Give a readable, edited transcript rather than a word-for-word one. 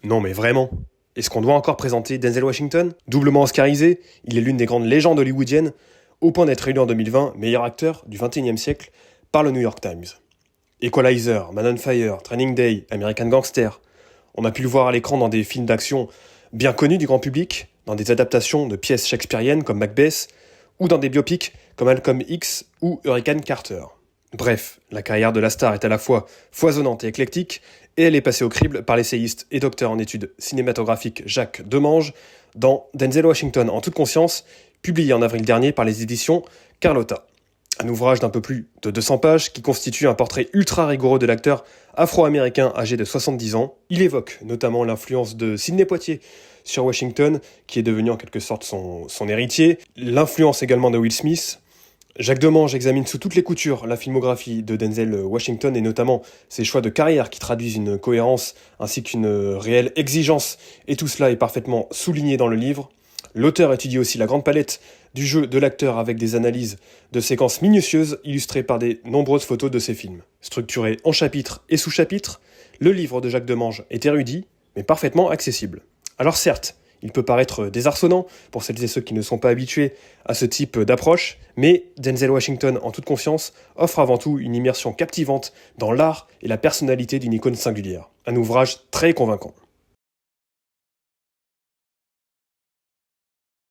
Non mais vraiment. Est-ce qu'on doit encore présenter Denzel Washington? Doublement oscarisé, il est l'une des grandes légendes hollywoodiennes, au point d'être élu en 2020 meilleur acteur du XXIe siècle par le New York Times. Equalizer, Man on Fire, Training Day, American Gangster. On a pu le voir à l'écran dans des films d'action bien connus du grand public, dans des adaptations de pièces shakespeariennes comme Macbeth, ou dans des biopics comme Malcolm X ou Hurricane Carter. Bref, la carrière de la star est à la fois foisonnante et éclectique, et elle est passée au crible par l'essayiste et docteur en études cinématographiques Jacques Demange dans Denzel Washington en toute conscience, publié en avril dernier par les éditions Carlotta. Un ouvrage d'un peu plus de 200 pages qui constitue un portrait ultra rigoureux de l'acteur afro-américain âgé de 70 ans. Il évoque notamment l'influence de Sidney Poitier sur Washington, qui est devenu en quelque sorte son héritier, l'influence également de Will Smith. Jacques Demange examine sous toutes les coutures la filmographie de Denzel Washington et notamment ses choix de carrière qui traduisent une cohérence ainsi qu'une réelle exigence, et tout cela est parfaitement souligné dans le livre. L'auteur étudie aussi la grande palette du jeu de l'acteur avec des analyses de séquences minutieuses illustrées par des nombreuses photos de ses films. Structuré en chapitres et sous-chapitres, le livre de Jacques Demange est érudit, mais parfaitement accessible. Alors certes, il peut paraître désarçonnant pour celles et ceux qui ne sont pas habitués à ce type d'approche, mais Denzel Washington, en toute confiance, offre avant tout une immersion captivante dans l'art et la personnalité d'une icône singulière. Un ouvrage très convaincant.